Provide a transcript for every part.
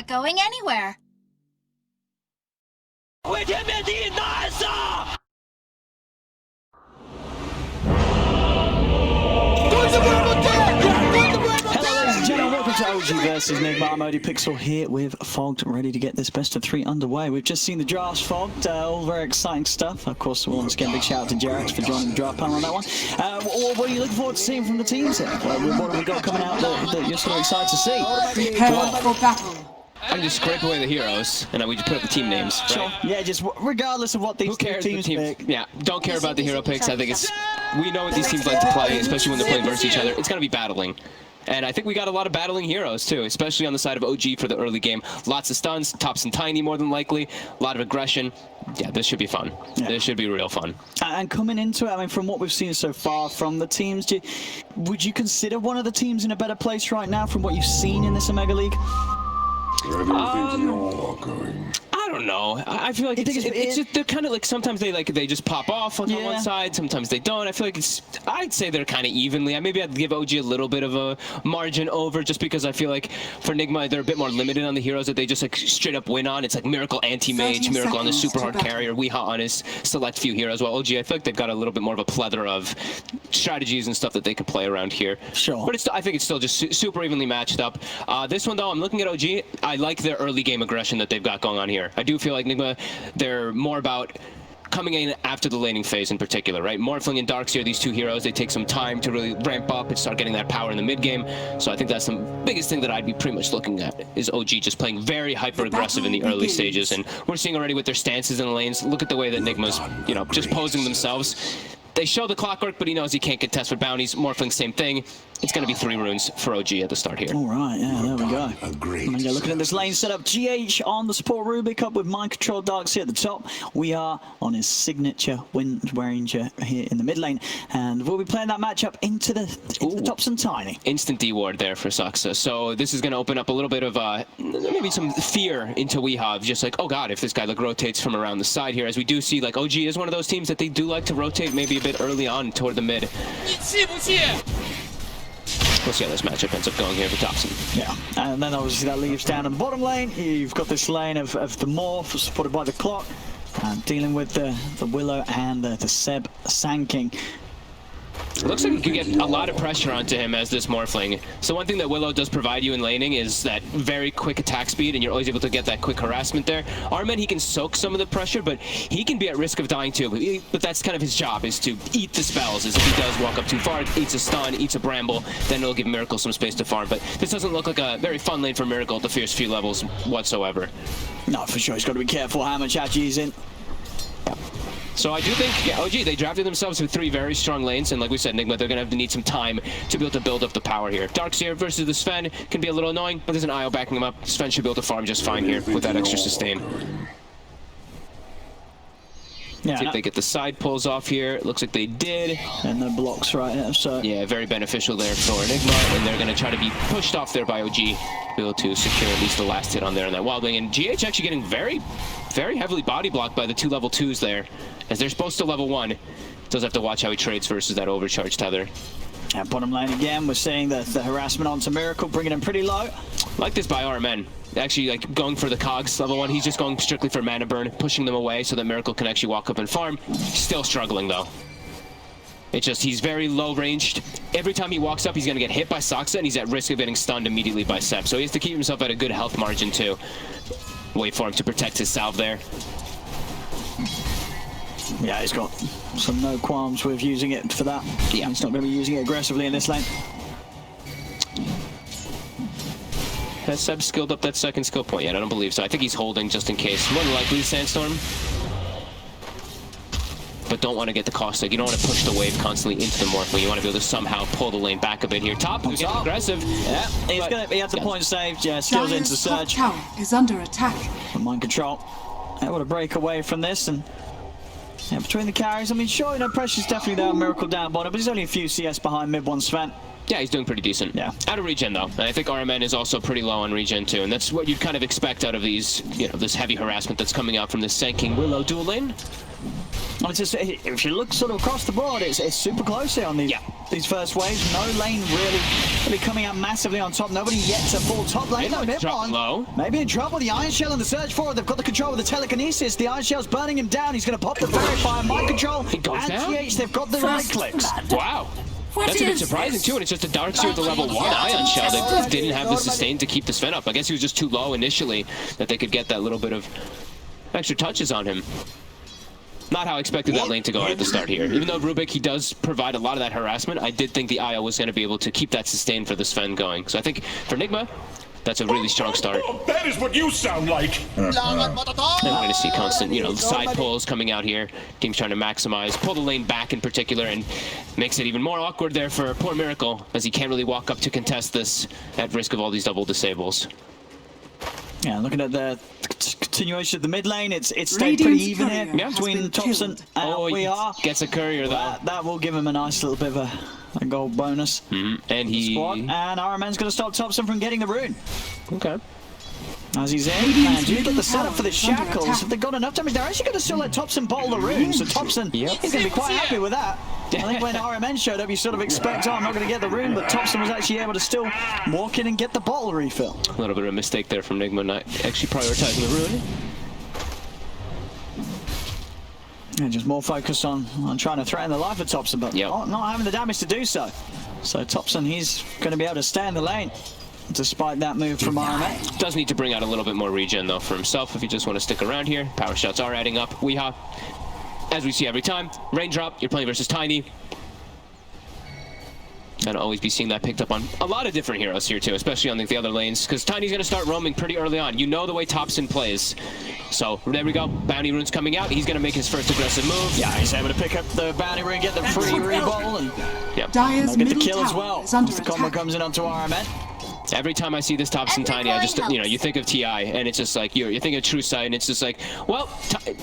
not going anywhere. Hello ladies and gentlemen, welcome to OG versus NIGMA. I'm ODPixel here with Fogged, ready to get this best of 3 underway. We've just seen the drafts, Fogged, all very exciting stuff. Of course, once again, big shout out to Jarex for joining the draft panel on that one. What are you looking forward to seeing from the teams here? What have we got coming out that you're sort of excited to see? Prepare for battle. I can just scrape away the heroes, and then we just put up the team names. Right? Sure. Yeah, just regardless of what these teams pick. Yeah, don't care about the hero picks. I think it's... We know what these teams like to play, especially when they're playing versus each other. It's going to be battling. And I think we got a lot of battling heroes, too, especially on the side of OG for the early game. Lots of stuns, tops and tiny more than likely, a lot of aggression. Yeah, this should be fun. Yeah. This should be real fun. And coming into it, I mean, from what we've seen so far from the teams, would you consider one of the teams in a better place right now from what you've seen in this Omega League? I don't know. I feel like it's just, they're kind of like, sometimes they just pop off on one side, sometimes they don't. I feel like I'd say they're kind of evenly. Maybe I'd give OG a little bit of a margin over, just because I feel like for NIGMA they're a bit more limited on the heroes that they just like straight up win on. It's like Miracle anti-mage, Miracle on the super hard carrier, Weeha on his select few heroes. While OG, I feel like they've got a little bit more of a plethora of strategies and stuff that they could play around here. Sure. But I think it's still just super evenly matched up. This one though, I'm looking at OG. I like their early game aggression that they've got going on here. I do feel like NIGMA, they're more about coming in after the laning phase in particular, right? Morphling and Darkseer, these two heroes, they take some time to really ramp up and start getting that power in the mid game. So I think that's the biggest thing that I'd be pretty much looking at, is OG just playing very hyper aggressive in the early stages. And we're seeing already with their stances in the lanes, look at the way that NIGMA's, you know, just posing themselves. They show the clockwork, but he knows he can't contest with bounties. Morphling, same thing. It's going to be 3 runes for OG at the start here. All right, yeah, there we go. Agreed. Looking at this lane setup, GH on the support Rubik up with Mind Control Darkseer at the top. We are on his signature Wind Ranger here in the mid lane, and we'll be playing that matchup into the tops and tiny. Instant D-ward there for Saxa. So this is going to open up a little bit of maybe some fear into Weeha, just like, oh god, if this guy like rotates from around the side here, as we do see like OG is one of those teams that they do like to rotate maybe a bit early on toward the mid. We'll see how this matchup ends up going here for Thompson. Yeah, and then obviously that leaves down in the bottom lane. You've got this lane of the Morph supported by the clock, dealing with the Willow and the Seb Sand-King. It looks like you can get a lot of pressure onto him as this Morphling. So one thing that Willow does provide you in laning is that very quick attack speed, and you're always able to get that quick harassment there. Armin, he can soak some of the pressure, but he can be at risk of dying too. But that's kind of his job, is to eat the spells. As if he does walk up too far, eats a stun, eats a bramble, then it'll give Miracle some space to farm. But this doesn't look like a very fun lane for Miracle at the first few levels whatsoever. No, for sure. He's got to be careful how much Agi is in. So I do think, yeah, OG, they drafted themselves with 3 very strong lanes, and like we said, NIGMA, they're going to have to need some time to be able to build up the power here. Darkseer versus the Sven can be a little annoying, but there's an IO backing him up. Sven should be able to farm just fine here with that extra sustain. Yeah, see if they get the side pulls off here. It looks like they did. And the blocks right there, so... Yeah, very beneficial there for NIGMA, and they're going to try to be pushed off there by OG, be able to secure at least the last hit on there on that Wild Wing. And GH actually getting very heavily body blocked by the 2 level 2s there, as they're supposed to level 1. Does have to watch how he trades versus that overcharge tether. And bottom lane again, we're seeing the harassment onto Miracle, bringing him pretty low. Like this by RMN. Actually, like going for the cogs level 1, he's just going strictly for mana burn, pushing them away so that Miracle can actually walk up and farm. Still struggling though. It's just, he's very low ranged. Every time he walks up, he's going to get hit by Saxa, and he's at risk of getting stunned immediately by Seb. So he has to keep himself at a good health margin too. Wait for him to protect his salve there. Yeah, he's got some no qualms with using it for that. Yeah, he's not going to be using it aggressively in this lane. Has Seb skilled up that second skill point yet? I don't believe so. I think he's holding just in case. More than likely Sandstorm. But don't want to get the caustic. You don't want to push the wave constantly into the Morph. You want to be able to somehow pull the lane back a bit here. Top, who's getting aggressive. Yeah, he has the point saved. Yeah, skills into surge. Tower is under attack. Mind Control. Able to break away from this, and yeah, between the carries, I mean, sure, you know, pressure's definitely there. Miracle down bottom, but he's only a few CS behind mid 1 Sven. Yeah, he's doing pretty decent. Yeah. Out of regen though, and I think RMN is also pretty low on regen too, and that's what you'd kind of expect out of these, you know, this heavy harassment that's coming out from this Sand-King Willow dual lane. Well, it's just, if you look sort of across the board, it's super close here on these first waves. No lane really Really coming out massively on top. Nobody yet to full top lane. No, Midmon's dropping low. Maybe in trouble. The Iron Shell in the search for it. They've got the control of the telekinesis. The Iron Shell's burning him down. He's going to pop the verifier. Mind control. He goes down? TH, they've got the right clicks. Wow. That's a bit surprising too, and it's just a Darkseer with the level 1 Ion Shell that didn't have the sustain to keep the Sven up. I guess he was just too low initially that they could get that little bit of extra touches on him. Not how I expected that lane to go at the start here. Even though Rubik, he does provide a lot of that harassment, I did think the IO was going to be able to keep that sustain for the Sven going. So I think for NIGMA, that's a really strong start. Oh, that is what you sound like. And we're going to see constant, side pulls coming out here. Team's trying to maximize, pull the lane back in particular, and makes it even more awkward there for poor Miracle, as he can't really walk up to contest this at risk of all these double disables. Yeah, looking at the continuation of the mid lane, it's stayed pretty even here between Thompson and We Are. Gets a courier though. That will give him a nice little bit of a gold bonus. And he... And RMN's going to stop Thompson from getting the rune. Okay. As he's in, and do you get the setup for the shackles? Have they got enough damage? They're actually going to still let Thompson bottle the rune, so Thompson is going to be quite happy with that. I think when RMN showed up, you sort of expect, oh, I'm not going to get the rune, but Thompson was actually able to still walk in and get the bottle refill. A little bit of a mistake there from NIGMA, not actually prioritizing the rune. Yeah, just more focused on trying to threaten the life of Thompson, but not having the damage to do so. So Thompson, he's going to be able to stay in the lane, despite that move from RMN. Does need to bring out a little bit more regen, though, for himself if you just want to stick around here. Power shots are adding up. Weehaw, as we see every time, raindrop, you're playing versus Tiny. And always be seeing that picked up on a lot of different heroes here, too, especially on the other lanes, because Tiny's going to start roaming pretty early on. You know the way Thompson plays. So there we go. Bounty rune's coming out. He's going to make his first aggressive move. Yeah, he's able to pick up the bounty rune, get the free reball, and get the kill as well. The combo comes in onto RMN. Every time I see this Thompson Tiny, I just, you think of TI, and it's just like, you think of True Sight, and it's just like, well,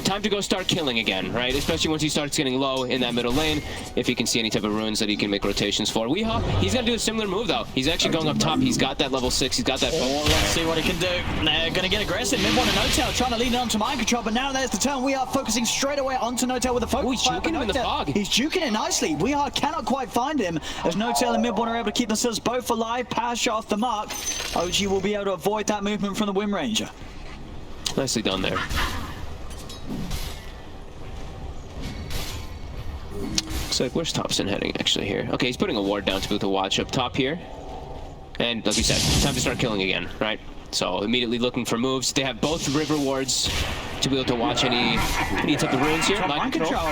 time to go start killing again, right? Especially once he starts getting low in that middle lane, if he can see any type of runes that he can make rotations for. Weehaw, he's going to do a similar move, though. He's actually going up top. He's got that level 6. He's got that... Let's see what he can do. They're going to get aggressive. Mid-1 and Notail trying to lead it onto mind control, but now there's the turn. We are focusing straight away onto Notail with the focus. He's juking him in the fog. He's juking it nicely. We are cannot quite find him, as Notail and Mid-1 are able to keep themselves both alive. Power shot off the mark. OG will be able to avoid that movement from the Wind Ranger. Nicely done there. So where's Thompson heading actually here? Okay, he's putting a ward down to be able to watch up top here. And like we said, time to start killing again, right? So immediately looking for moves. They have both river wards to be able to watch any type of runes here. Mind control.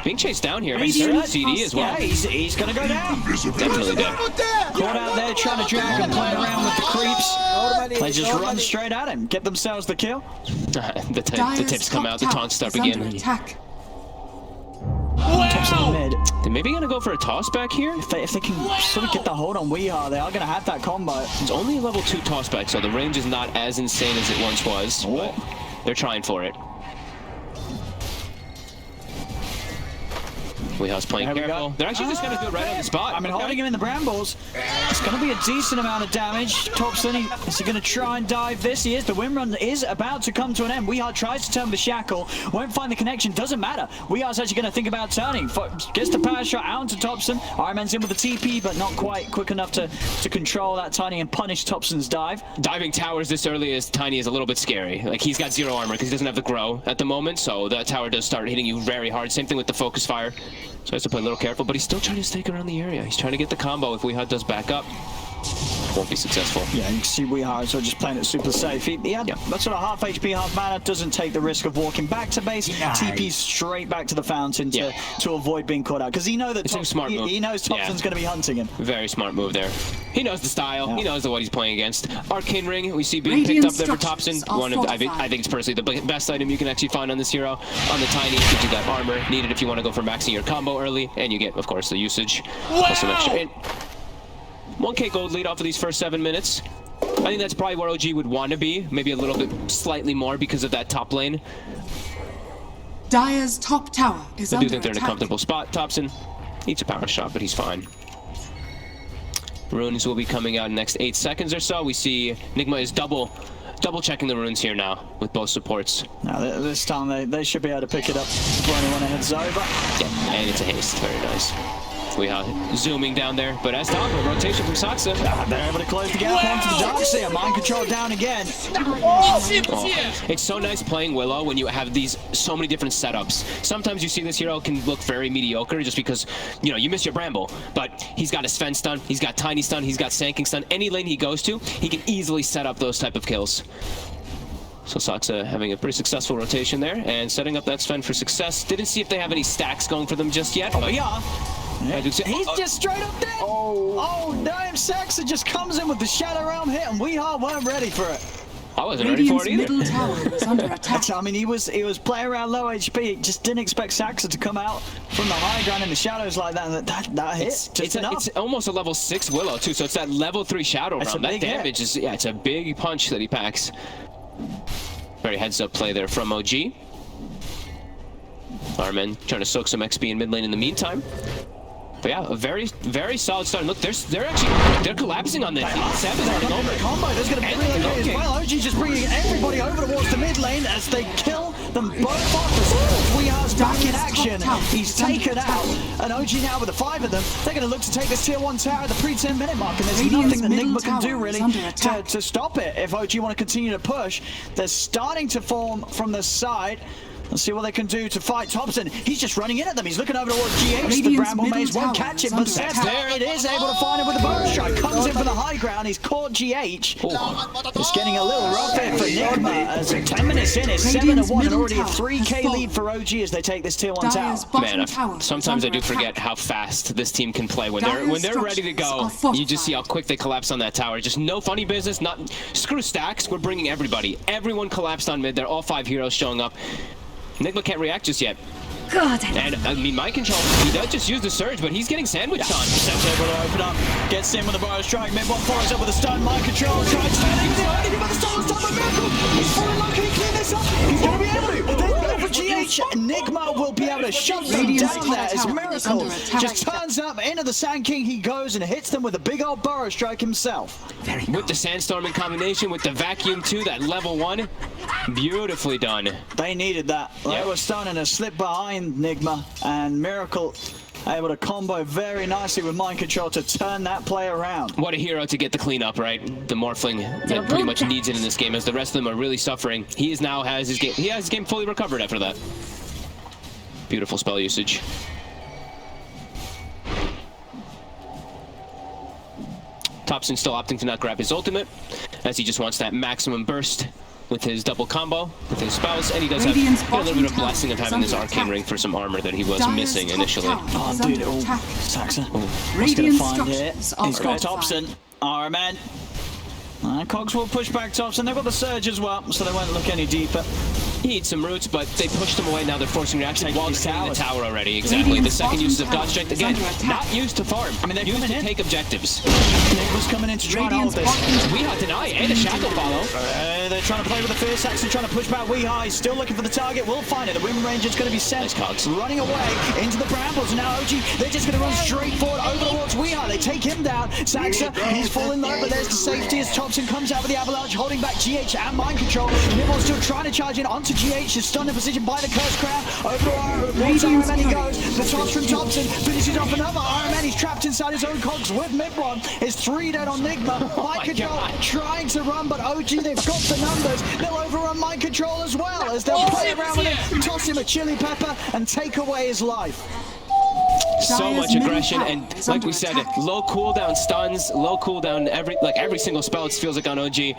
Being chased down here. CD as well. Yeah, he's going to go down. Definitely dead. Caught out there trying to drag and play around with the creeps. They just run straight at him, get themselves the kill. the tips come out, the taunts start again. Wow. Mid. They're maybe going to go for a toss back here? If they can sort of get the hold on Weehaw, they are going to have that combo. It's only a level 2 toss back, so the range is not as insane as it once was, but they're trying for it. Weehaw's playing careful. They're actually just going to do it right on the spot. I mean, holding him in the brambles. It's going to be a decent amount of damage. Thompson, is he going to try and dive this? He is. The wind run is about to come to an end. Weehaw tries to turn the shackle. Won't find the connection. Doesn't matter. Weeha's actually going to think about turning. Gets the power shot out to Thompson. Ironman's in with the TP, but not quite quick enough to control that Tiny and punish Thompson's dive. Diving towers this early as Tiny is a little bit scary. Like, he's got 0 armor because he doesn't have the grow at the moment, so that tower does start hitting you very hard. Same thing with the focus fire. So he has to play a little careful, but he's still trying to stake around the area. He's trying to get the combo if Weehaw does back up. Won't be successful. Yeah, you can see Weehaw is just playing it super safe. He had that sort of half HP, half mana, doesn't take the risk of walking back to base, TP straight back to the fountain to avoid being caught out. Because he knows that he knows Thompson's going to be hunting him. Very smart move there. He knows the style. He knows what he's playing against. Arcane Ring, we see being picked up there for Thompson. One of, I think it's personally the best item you can actually find on this hero. On the Tiny, gives you that armor needed if you want to go for maxing your combo early, and you get, of course, the usage. Plus some extra. 1k gold lead off of these first 7 minutes. I think that's probably where OG would want to be. Maybe a little bit slightly more because of that top lane. Dire's top tower is under I do think they're in a attack. comfortable spot. Thompson needs a power shot, but he's fine. Runes will be coming out in the next 8 seconds or so. We see NIGMA is double checking the runes here now with both supports. Now this time they should be able to pick it up before anyone heads over. Yeah, and it's a haste. Very nice. We are zooming down there, but as top, a rotation from Saksa. They're able to close the gap onto the dark here. Mind control down again. It's so nice playing Willow when you have these so many different setups. Sometimes you see this hero can look very mediocre just because, you know, you miss your Bramble. But he's got a Sven stun, he's got Tiny stun, he's got Sanking stun. Any lane he goes to, he can easily set up those type of kills. So Saksa having a pretty successful rotation there and setting up that Sven for success. Didn't see if they have any stacks going for them just yet. Oh, yeah. He's oh, just straight up dead. Oh, damn. Saksa just comes in with the Shadow Realm hit, and we weren't ready for it. I wasn't ready for it either. Middle tower is under attack. I mean, he was playing around low HP. Just didn't expect Saksa to come out from the high ground in the shadows like that. And that hit It's almost a level 6 Willow too, so it's that level 3 Shadow Realm. That damage is, yeah, it's a big punch that he packs. Very heads up play there from OG. Armen trying to soak some XP in mid lane in the meantime. But yeah, a very, very solid start. Look, they're collapsing on this. Seb is running over. Combo, there's going to be really good as well. OG just bringing everybody over towards the mid lane as they kill them both off. We are back in action. He's taken out. And OG now with the 5 of them, they're going to look to take this tier 1 tower at the pre-10 minute mark. And there's nothing that NIGMA can do really to stop it. If OG want to continue to push, they're starting to form from the side. Let's see what they can do to fight Thompson. He's just running in at them. He's looking over towards GH. The Bramble Maze won't catch him, but Seth there it is, able to find him with the bow strike. Comes in for the high ground. He's caught GH. It's getting a little rough here for NIGMA as 10 minutes in, it's 7-1 and already a 3k lead for OG as they take this tier 1 tower. Man, sometimes I do forget how fast this team can play. When they're ready to go, you just see how quick they collapse on that tower. Just no funny business. Screw stacks. We're bringing everybody. Everyone collapsed on mid. They're all 5 heroes showing up. NIGMA can't react just yet. God. And I mean, mind control, he does just use the surge, but he's getting sandwiched on. Seb's able to open up, gets in with the bow strike. Mid one follows up with a stun. Mind control, tries to but the stun was done by Miracle. He's falling low. Can he clean this up? He's going to be able to. They go for GH. NIGMA will be able to shut them down there as Miracle just turns up into the Sand King. He goes and hits them with a big old burrow strike himself. With the Sandstorm in combination with the Vacuum too, that level 1. Beautifully done. They needed that. They were starting to slip behind NIGMA, and Miracle able to combo very nicely with mind control to turn that play around. What a hero to get the cleanup, right? The Morphling that pretty much needs it in this game, as the rest of them are really suffering. He now has his game. He has his game fully recovered after that. Beautiful spell usage. Thompson still opting to not grab his ultimate, as he just wants that maximum burst with his double combo, with his spells, and he does have a little bit of blessing of having this arcane ring for some armor that he was missing initially. Oh, dude, Saksa. What's going to find here? He's got Thompson. Armen. Cogs will push back Thompson. They've got the surge as well, so they won't look any deeper. He needs some roots, but they pushed him away. Now they're forcing reaction while taking the tower already. Exactly. The second use of God Strength again, not used to farm. I mean, they're used to take objectives. NIGMA's coming in to try and hold this. Weehaw deny and a shackle follow. They're trying to play with the Fierce Axe and trying to push back Weehaw. He's still looking for the target. We'll find it. The Rim Ranger's going to be sent. Nice Cogs. Running away into the Brambles. And now OG, they're just going to run straight forward over towards Weehaw. They take him down. Saksa, he's falling low, but there's the safety as Thompson comes out with the avalanche, holding back GH and mind control. Nibbles still trying to charge in onto GH. Is stunned in position by the Curse Crown. Over to Armen he goes. The toss from Thompson finishes off another Armen. He's trapped inside his own cogs with mid-one. Is 3 dead on NIGMA. Mind control trying to run, but OG, they've got the numbers. They'll overrun mind control as well as they'll play around with him, toss him a chili pepper, and take away his life. So much aggression, and like we said, low cooldown stuns, low cooldown every single spell. It feels like on OG.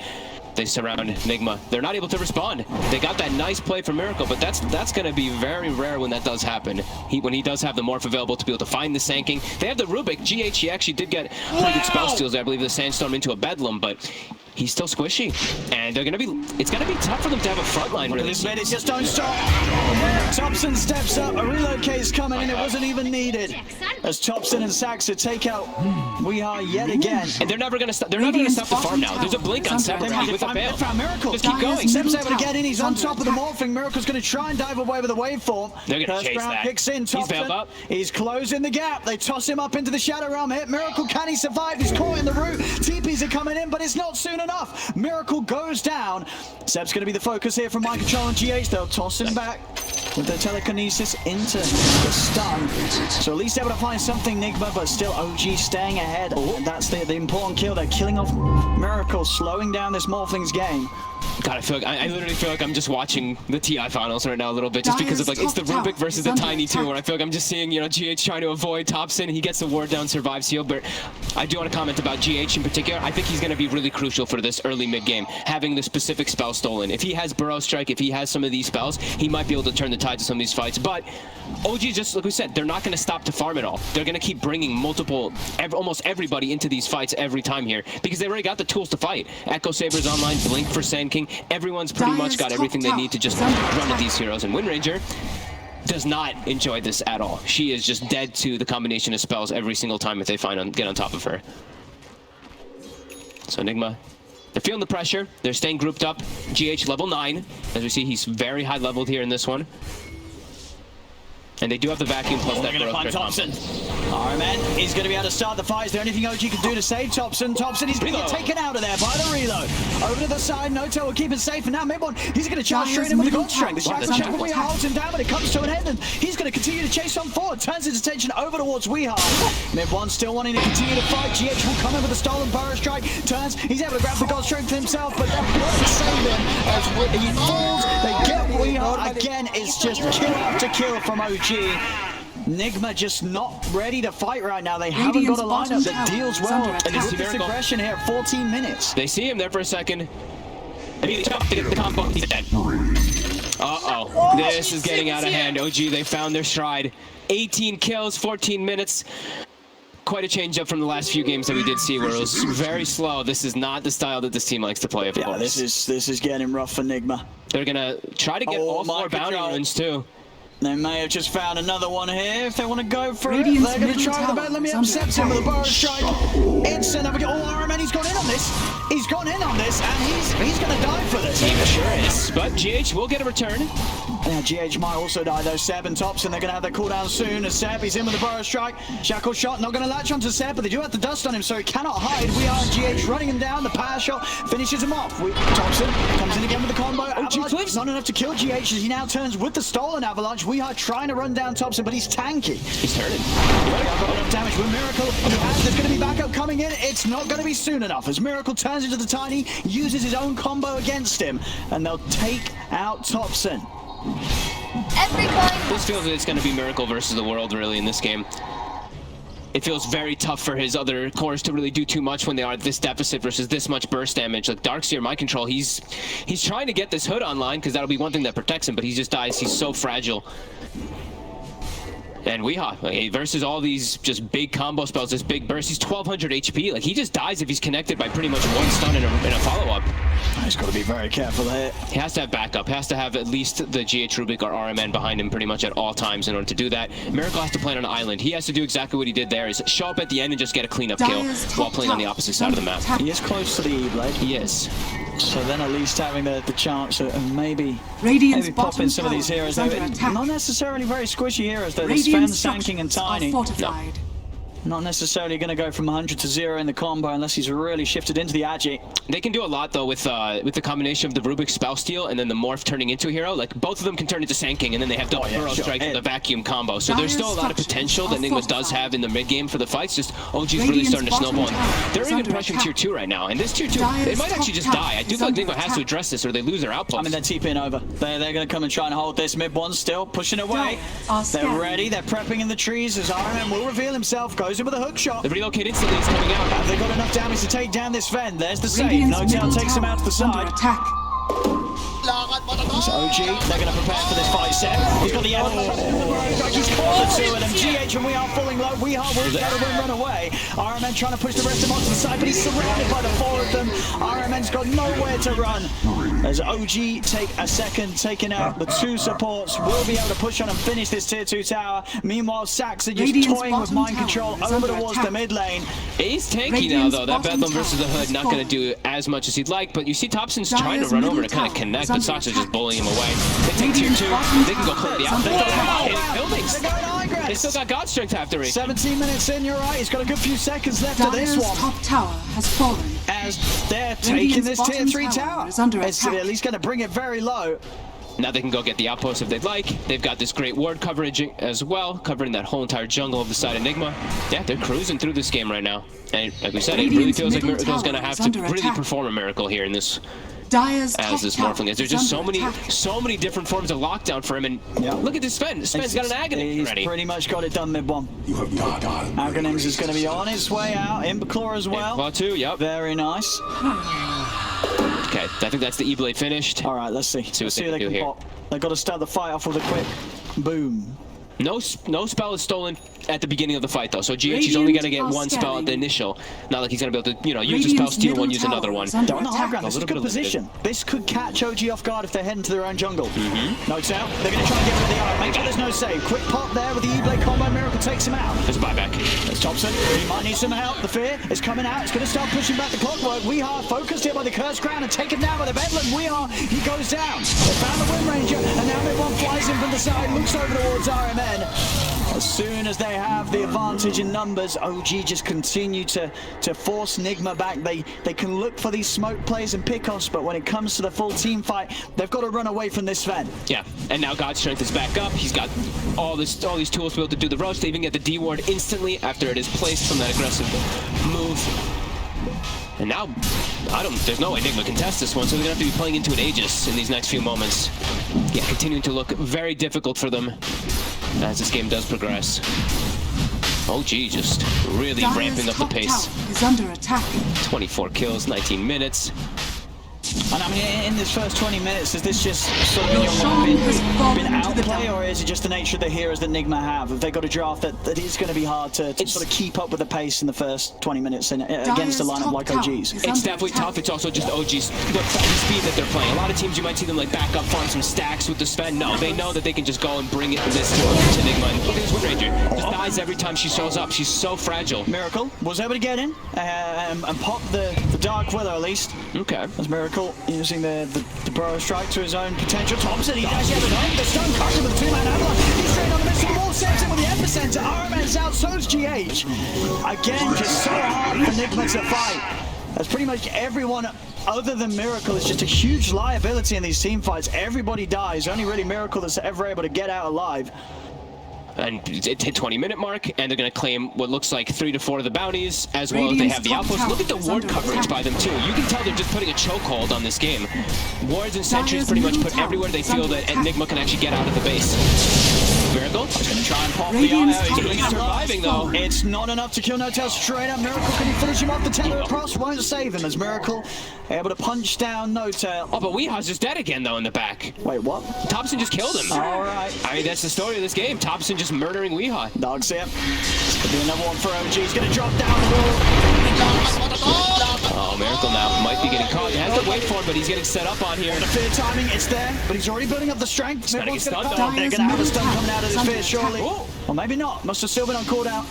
They surround NIGMA. They're not able to respond. They got that nice play for Miracle, but that's going to be very rare when that does happen. When he does have the morph available to be able to find the Sanking. They have the Rubik. GH, he actually did get pretty good spell steals. I believe the Sandstorm into a Bedlam, but he's still squishy, and it's gonna be tough for them to have a front line. Really, this minute just don't stop. Thompson steps up. A relocate is coming in. It wasn't even needed. As Thompson and Saksa take out Weehaw yet again, and they're never gonna stop. They're not gonna stop the farm now. There's a blink on Seb with a bail. Found Miracle. Just keep going. Seb's able to get in. He's on top of the morphing. Miracle's gonna try and dive away with a waveform. They're gonna chase that. Kicks in. Thompson. He's bailed up. He's closing the gap. They toss him up into the Shadow Realm. Hit Miracle. Can he survive? He's caught in the root. TPs are coming in, but it's not soon enough. Miracle goes down. Seb's going to be the focus here from mind control and GH. They'll toss him back. with the telekinesis into the stun. So at least able to find something, NIGMA, but still OG staying ahead. And that's the important kill. They're killing off Miracle, slowing down this Morphling's game. God, I literally feel like I'm just watching the TI finals right now a little bit, just because of like it's the Rubik versus the Tiny too, where I feel like I'm just seeing, you know, GH trying to avoid Thompson. He gets the ward down, survives heal, but I do want to comment about GH in particular. I think he's going to be really crucial for this early mid game, having the specific spell stolen. If he has Burrow Strike, if he has some of these spells, he might be able to turn the tide to some of these fights. But OG, just like we said, they're not going to stop to farm at all. They're going to keep bringing almost everybody into these fights every time here, because they already got the tools to fight. Echo Saber's online, Blink for Sand King. Everyone's pretty much got everything they need to just run at these heroes. And Wind Ranger does not enjoy this at all. She is just dead to the combination of spells every single time if they get on top of her. So NIGMA, they're feeling the pressure. They're staying grouped up. GH level 9. As we see, he's very high leveled here in this one. And they do have the vacuum plus that growth. Find Thompson. RMN, he's going to be able to start the fight. Is there anything OG can do to save Thompson? Thompson, he's going to get taken out of there by the reload. Over to the side, Notail will keep it safe. And now mid-one, he's going to charge straight in with the gold strength. The Shackle holds him down, but it comes to an end. And he's going to continue to chase on forward. Turns his attention over towards Weehaw. mid-one still wanting to continue to fight. GH will come in with a stolen Burrow Strike. Turns, he's able to grab the gold strength for himself, but that won't save him as he falls. They get Weehaw. Again, it's just kill after kill from OG. NIGMA just not ready to fight right now. They haven't got a lineup that deals well. And it's this aggression here, 14 minutes. They see him there for a second. The combo, he's dead. Uh-oh. This is getting out of hand. OG, they found their stride. 18 kills, 14 minutes. Quite a change up from the last few games that we did see, where it was very slow. This is not the style that this team likes to play, of course. This is getting rough for NIGMA. They're gonna try to get all 4 bounty runes too. They may have just found another one here. If they want to go for it, they're going to try with the bed. Let me upset him with a Burrow Strike. Instant. Oh, RMN, he's gone in on this. He's gone in on this, and he's going to die for this. He sure is. But GH will get a return. Yeah, GH might also die though. Seb and Thompson, they're going to have their cooldown soon. As Seb, he's in with the Burrow Strike. Shackle shot, not going to latch onto Seb, but they do have the dust on him, so he cannot hide. We are GH running him down. The power shot finishes him off. Thompson comes in again with the combo. Avalanche, not enough to kill GH as he now turns with the stolen Avalanche. We are trying to run down Thompson, but he's tanky. He's turning. I've got enough damage with Miracle. There's going to be backup coming in. It's not going to be soon enough as Miracle turns into the Tiny, uses his own combo against him, and they'll take out Thompson. This feels like it's going to be Miracle versus the world, really, in this game. It feels very tough for his other cores to really do too much when they are at this deficit versus this much burst damage. Like Darkseer, Mind Control, he's trying to get this hood online because that'll be one thing that protects him, but he just dies. He's so fragile. And Weehaw, versus all these just big combo spells, this big burst, he's 1200 HP. Like, he just dies if he's connected by pretty much one stun in a follow-up. He's got to be very careful there. He has to have backup. He has to have at least the GH Rubik or RMN behind him pretty much at all times in order to do that. Miracle has to play on an island. He has to do exactly what he did there, is show up at the end and just get a cleanup kill while playing on the opposite side of the map. He is close to the E-Blade. He is. So then at least having the chance of maybe pop in some of these heroes. Not necessarily very squishy heroes though. There's Sven, Sand King and Tiny. No. Not necessarily going to go from 100 to 0 in the combo unless he's really shifted into the Agi. They can do a lot though with the combination of the Rubik spell steal and then the morph turning into a hero. Like both of them can turn into Sand King, and then they have double Burrow Strike with the vacuum combo. So there's still a lot of potential that NIGMA does have in the mid game for the fights. Just OG's really starting to snowball. And they're even pressuring tier 2 right now, and this tier 2 they might actually just die. I do feel like NIGMA has to address this or they lose their output. I mean, they're TPing over. They're going to come and try and hold this. Mid one still pushing away. They're ready. They're prepping in the trees as RMN will reveal himself. Goes in with a hook shot. The relocate instantly is coming out. Have they got enough damage to take down this Ven? There's the save. Notail takes him out to the side. It's OG. They're going to prepare for this fight set. He's got the he's caught the two of them. GH and we are falling low. We are will get a run away. RMN trying to push the rest of them onto the side, but he's surrounded by the 4 of them. RMN's got nowhere to run. As OG take a second, taking out the 2 supports, will be able to push on and finish this tier 2 tower. Meanwhile, Sax are just toying with mind control over towards the mid lane. He's tanky now though. That Bedlam versus the Hood not going to do as much as he'd like, but you see Thompson's trying to run over to kind of connect, but Sax are just bullying him away. They take tier 2, they can go completely out. They don't have buildings. They still got God Strength after it. 17 minutes in, you're right. He's got a good few seconds left of this one. Top tower has fallen. As they're taking this tier 3 tower. It's at least going to bring it very low. Now they can go get the outpost if they'd like. They've got this great ward coverage as well, covering that whole entire jungle of the side of NIGMA. Yeah, they're cruising through this game right now. And like we said, it really feels like Miracle's going to have to really perform a miracle here in this as this Morphling is. There's just so many different forms of lockdown for him, and look at this Sven. Sven's got an Aghanim He's already. pretty much got it done mid one. You have not done. Aghanims is going to be on its way out. Imbaclaw as well. Imbaclaw too, yep. Very nice. Okay, I think that's the E-Blade finished. All right, let's see. See what Let's see they what can do here. pop. They've got to start the fight off with a quick boom. No spell is stolen at the beginning of the fight, though. So GH is only going to get one spell at the initial. Not like he's going to be able to, you know, use a spell, steal one, use another one. They're on the high ground. This is a good position. This could catch OG off guard if they're heading to their own jungle. Notail. They're going to try and get rid of the arrow. Make sure there's no save. Quick pop there with the E-Blade combo. Miracle takes him out. There's a buyback. There's Thompson. He might need some help. The fear is coming out. It's going to start pushing back the clockwork. Weehaw focused here by the Cursed Crown and taken down by the Bedlam. Weehaw, he goes down. They found the Wind Ranger, and now mid one flies in from the side, looks over towards RMN. As soon as they have the advantage in numbers, OG just continue to force NIGMA back. They can look for these smoke plays and pickoffs, but when it comes to the full team fight, they've got to run away from this Sven. Yeah, and now God's Strength is back up. He's got all these tools to be able to do the rush. They even get the D ward instantly after it is placed from that aggressive move. And now, there's no way NIGMA can test this one, so they're going to have to be playing into an Aegis in these next few moments. Yeah, continuing to look very difficult for them as this game does progress. OG just really ramping up the pace. Is under attack. 24 kills, 19 minutes. And I mean, in this first 20 minutes, is this just sort of been outplay, or is it just the nature of the heroes that NIGMA have? Have they got a draft that is going to be hard to sort of keep up with the pace in the first 20 minutes against a lineup like OG's? It's definitely tough. It's also just OG's the speed that they're playing. A lot of teams, you might see them like back up, farm some stacks with the Sven. No, they know that they can just go and bring this to NIGMA. And look at this Wind Ranger. Just dies every time she shows up. She's so fragile. Miracle was able to get in and pop the Dark Willow at least. Okay. As Miracle using the Burrow Strike to his own potential. Thompson, he does get it home. The stun crushed him with a two-man avalanche. He's straight on the midst of the wall, saves him with the epicenter. RMN's out, so's GH. Again, just so hard for NIGMA to fight. As pretty much everyone other than Miracle is just a huge liability in these team fights. Everybody dies. Only really Miracle that's ever able to get out alive. And it hit 20-minute mark, and they're going to claim what looks like 3 to 4 of the bounties, as well as they have the outpost. Look at the ward coverage by them, too. You can tell they're just putting a chokehold on this game. Wards and sentries pretty much put everywhere they feel that NIGMA can actually get out of the base. Miracle is going to try and pop the IO. He's surviving, though. It's not enough to kill Notail straight up. Miracle, can he finish him off? The tether across won't save him as Miracle able to punch down Notail. Oh, but Weeha's just dead again, though, in the back. Wait, what? Thompson just killed him. All right. I mean, that's the story of this game. Thompson just murdering Weeha. Dogs here. This could be another one for OG. He's going to drop down the wall. Oh, Miracle now might be getting caught. He has to wait for it, but he's getting set up on here. The fear timing, it's there, but he's already building up the strength. He's gonna get stunned, though. They're going to have a stun coming out of this fear, surely. Or maybe not. Must have still been on cooldown.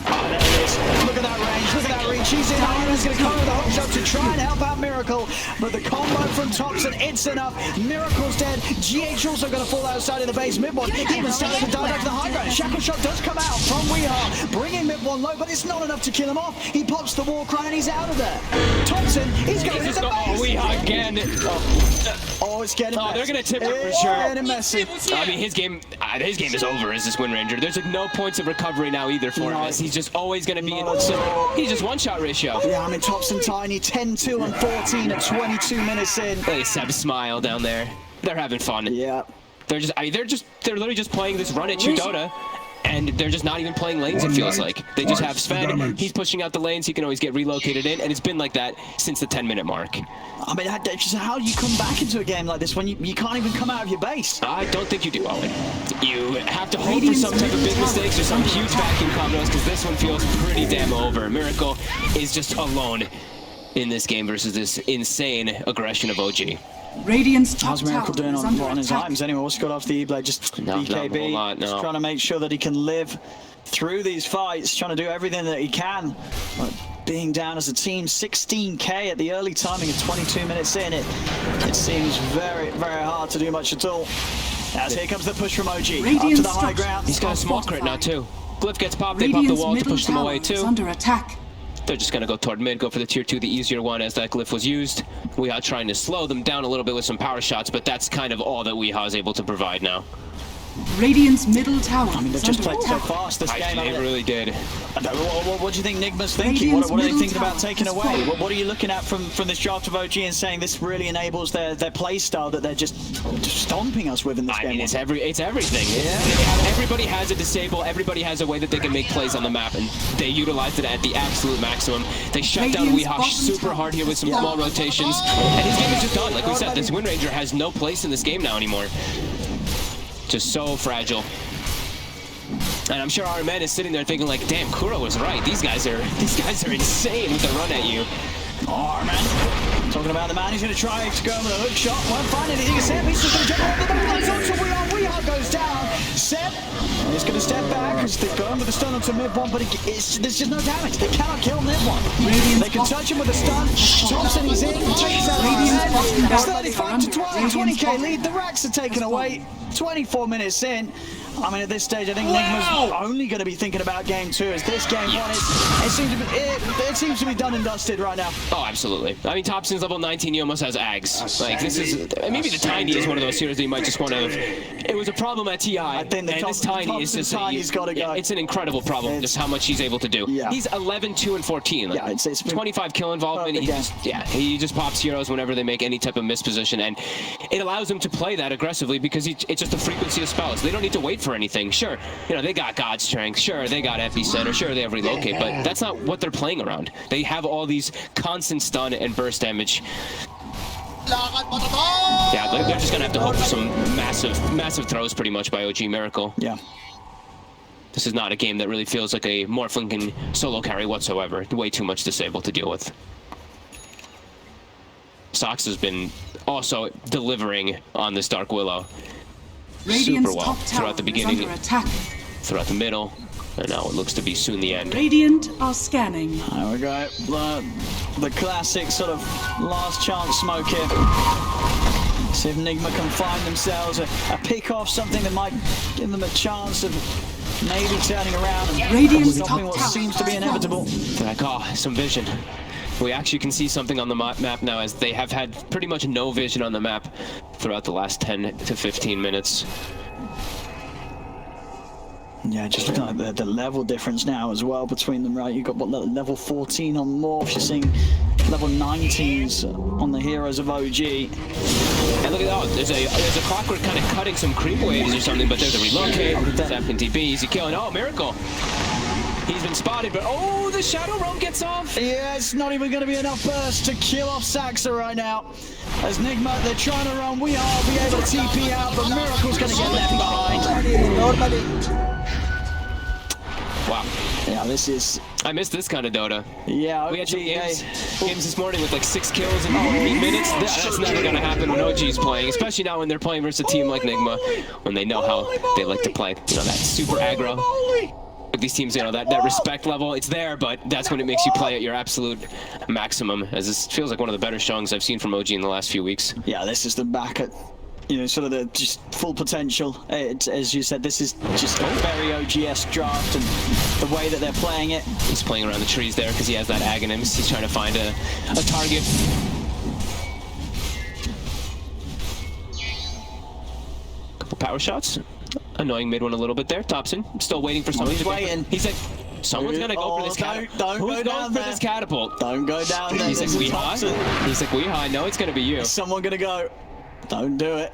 Oh, there it is. Look at that range, look at that reach. He's in. Iron's going to come with a hook shot to try and help out Miracle. But the combo from Thompson, it's enough. Miracle's dead. GH also going to fall outside of the base. Mid-one, he even started to dive back to the high ground. Shackle shot does come out from Weehaw, bringing mid-one low, but it's not enough to kill him off. He pops the war cry and he's out of there. Thompson, he's going to hit the base. Oh, Weehaw again. Oh, it's getting messy. They're going to tip it for It's sure. getting messy. I mean, his game is over as this Wind Ranger. There's like no points of recovery now either for him. As he's just always going to be in. He's just one-shot ratio. Yeah, I mean, Thompson tiny, 10-2 and 14 at 22 minutes in. They just have a smile down there. They're having fun. Yeah. They're literally just playing this run at you Dota. And they're just not even playing lanes, it feels like. They just have Sven, he's pushing out the lanes, he can always get relocated in, and it's been like that since the 10-minute mark. I mean, just how do you come back into a game like this when you can't even come out of your base? I don't think you do, Owen. You have to hope for some type of big mistakes or some huge vacuum combos, because this one feels pretty damn over. Miracle is just alone in this game versus this insane aggression of OG. Radiant's top How's Miracle doing tower is on his under items anyway? What's got off the E-Blade? Just not a whole BKB. lot, no. Just trying to make sure that he can live through these fights, trying to do everything that he can. Being down as a team, 16k at the early timing of 22 minutes in, it seems very, very hard to do much at all. As here comes the push from OG, up to the high ground. He's got a small crit now too. Glyph gets popped, they pop the wall to push them away too. Under attack. They're just going to go toward mid, go for the tier 2, the easier one, as that glyph was used. Weehaw trying to slow them down a little bit with some power shots, but that's kind of all that Weehaw is able to provide now. Radiant's middle tower. I mean, they've is just under played so attack. fast this game. They really did. What do you think Nigma's thinking? What are they thinking about taking away? What are you looking at from this draft of OG and saying this really enables their play style that they're just stomping us with in this game? I mean, it's everything. Yeah. Everybody has a disable. Everybody has a way that they can make plays on the map, and they utilized it at the absolute maximum. They shut down Weehaw super hard here with some small rotations, and his game is just done. Like we said, this Wind Ranger has no place in this game now anymore. Just so fragile. And I'm sure our man is sitting there thinking like, damn, Kuro was right. These guys are insane with the run at you. Oh, man. Talking about the man, he's going to try to go with a hook shot. Won't find anything. Seb, he's just going to jump over the back. Onto Weehaw goes down. Seb, he's going to step back. They're going with the stun onto mid one, but there's just no damage. They cannot kill mid one. They can touch him with a stun. Thompson, he's in. Takes out it's 35 to 12. 20k lead. The racks are taken away. 24 minutes in. I mean, at this stage, I think Nigma's only going to be thinking about game 2. As this game 1, it seems to be done and dusted right now. Oh, absolutely. I mean, Thompson's level 19. He almost has Ags. Like, this is maybe the Tiny is one of those heroes that you might just want to. It was a problem at TI. I think this Tiny is just Tiny's got to go. It's an incredible problem. Just how much he's able to do. Yeah. He's 11, 2, and 14. Like, yeah, it's 25 kill involvement. He just pops heroes whenever they make any type of misposition, and it allows him to play that aggressively because it's just a frequency of spells. They don't need to wait for anything. Sure, you know, they got God Strength, sure, they got Epicenter, sure, they have Relocate, but that's not what they're playing around. They have all these constant stun and burst damage. Yeah, they're just gonna have to hope for some massive throws pretty much by OG Miracle. Yeah. This is not a game that really feels like a Morphling solo carry whatsoever. Way too much disable to deal with. Sox has been also delivering on this Dark Willow. Radiant's super well top tower throughout the beginning, is under attack. throughout the middle, and now it looks to be soon the end. Radiant are scanning. There we go. The classic sort of last chance smoke here. See if NIGMA can find themselves a pick off, something that might give them a chance of maybe turning around and Radiant's stopping what top seems to be inevitable. Like, oh, some vision. We actually can see something on the map now, as they have had pretty much no vision on the map throughout the last 10 to 15 minutes. Yeah, just looking at the level difference now as well between them, right? You've got what, level 14 on Morph, you're seeing level 19s on the heroes of OG. And look at that, there's a Clockwork kind of cutting some creep waves or something, but there's a Relocate, Zapping TP, easy kill, and oh, Miracle! He's been spotted, but oh, the Shadow Realm gets off! Yeah, it's not even going to be enough burst to kill off Saxa right now. As NIGMA, they're trying to run, we are be able to TP out, but Miracle's going to get left behind. Wow. Yeah, this is... I missed this kind of Dota. Yeah, we had some games this morning with like 6 kills in 8 minutes. That's never going to happen when OG's playing, especially now when they're playing versus a team like NIGMA, when they know how they like to play. You know, that super aggro. These teams, you know, that respect level, it's there, but that's when it makes you play at your absolute maximum, as this feels like one of the better showings I've seen from OG in the last few weeks. Yeah, this is them back at, you know, sort of the just full potential. As you said, this is just a very OGS draft, and the way that they're playing it. He's playing around the trees there because he has that Aghanim's. He's trying to find a target. Couple power shots. Annoying mid one a little bit there. Thompson still waiting for someone. He's waiting. He said, someone's gonna go for this catapult. Don't Who's go going down for there? this catapult? Don't go down there. He's like, Weehaw. He's like, Weehaw. I know it's gonna be you. Is someone gonna go? Don't do it.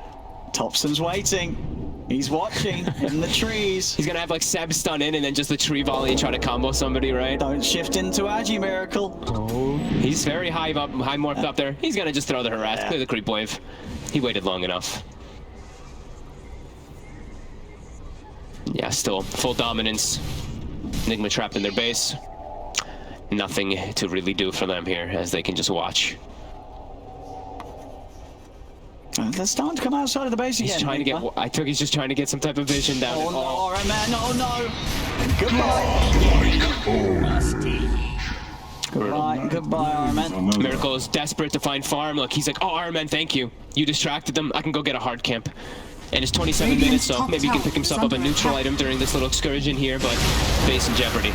Thompson's waiting. He's watching in the trees. He's gonna have like Seb stun in and then just the tree volley and try to combo somebody, right? Don't shift into Agi Miracle. Oh, he's very high morphed up there. He's gonna just throw the harass, clear the creep wave. He waited long enough. Yeah, still full dominance. NIGMA trapped in their base. Nothing to really do for them here, as they can just watch. They're starting to come outside of the base again. He's trying to get. I took. He's just trying to get some type of vision down. Oh no, all right, man. Oh no. Goodbye. Goodbye, Iron Man. Miracle is desperate to find farm. Look, he's like, oh, Iron Man, thank you. You distracted them. I can go get a hard camp. And it's 27 minutes, so maybe he can pick himself up a neutral item during this little excursion here, but base in jeopardy.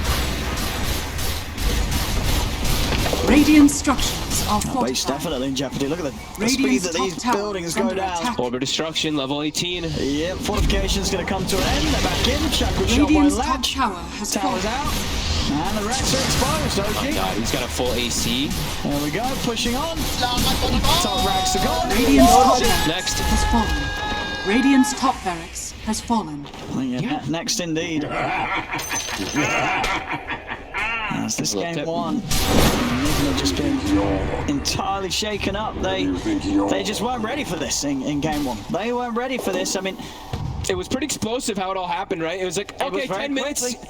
Radiant structures are But he's fortified. definitely in jeopardy. Look at the speed Radiant's that top these tower buildings is go under down. attack. Order destruction, level 18. Yep, fortification's going to come to an end. They're back in. Shack with shot by Radiant's top latch. tower has Tower's fallen. out. And the racks are exposed, Oh my OG. god, he's got a full AC. There we go, pushing on. Top racks are gone. Radiant's top barracks Next. has fallen. Radiant's top barracks has fallen. Next indeed. As this Little game tip. one, NIGMA just been entirely shaken up. They just weren't ready for this in game one. They weren't ready for this. I mean, It was pretty explosive how it all happened, right? It was like, was okay, very 10 minutes. quickly.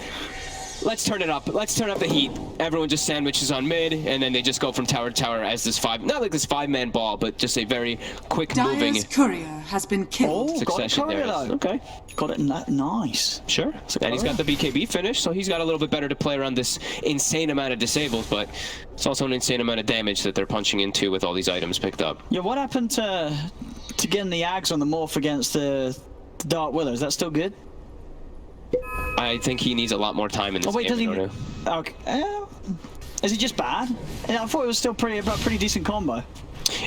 Let's turn it up. Let's turn up the heat. Everyone just sandwiches on mid, and then they just go from tower to tower as this not like this 5-man ball, but just a very quick moving Dyer's courier has been killed. got it succession covered there. though. Okay, Got it nice. sure. And he's got the BKB finish, so he's got a little bit better to play around this insane amount of disables, but it's also an insane amount of damage that they're punching into with all these items picked up. Yeah, what happened to getting the Ags on the morph against the Dark Willow? Is that still good? I think he needs a lot more time in this Oh wait, game. does he? in order- Okay. Is he just bad? Yeah, I thought it was still a pretty decent combo.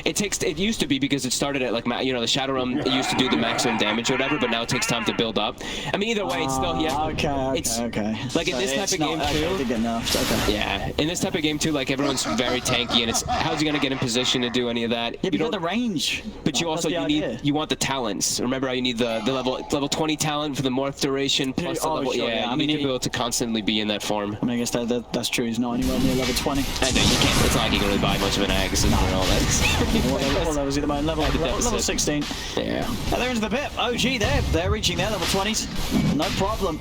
It used to be because it started at like the Shadow Realm. It used to do the maximum damage or whatever, but now it takes time to build up. I mean, either way, it's still Okay. Like in this type of game too. They get nerfed. Okay. Yeah, in this type of game too, like everyone's very tanky, and it's how's he gonna get in position to do any of that? Yeah, You because don't- the range. But you That's also the idea. you want the talents. Remember how you need the level 20 talent for the morph duration plus the Oh, level. sure, yeah, yeah. you I need mean, to be able to constantly be in that form. I mean, I guess that's true. He's not anywhere near level 20. And you can't. It's not like you can really buy much of an Ags and all that. What level is he at the moment? Level 16. Yeah. And they're into the pit. OG, they're reaching their level 20s. No problem.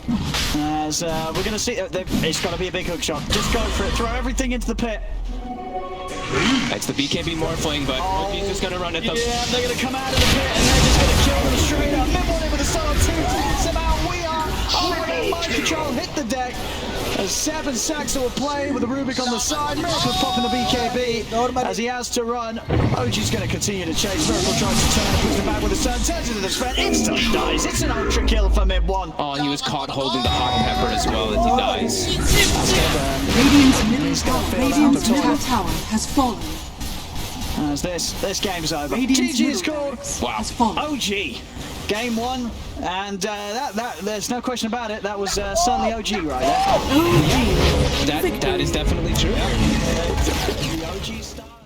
As we're going to see, it's got to be a big hook shot. Just go for it. Throw everything into the pit. That's the BKB morphling, but OG's just gonna run at them. Yeah, they're going to come out of the pit and they're just going to kill them straight up. Mid-morning with a solo 2 takes them out. We are already mind control. Hit the deck. As 7 Saxon will play with the Rubik on the side. Miracle popping the BKB as he has to run. OG's going to continue to chase. Miracle tries to turn, puts him back with a turn, turns into the threat. Instant dies. It's an ultra kill for mid one. Oh, and he was caught holding the hot pepper as well as he dies. Radiant's middle tower has fallen. As this game's over. Radiant's GG is middle called. barracks Wow. has fallen. OG. Game 1. And there's no question about it. That was certainly OG right there. OG. That is definitely true. The OG style.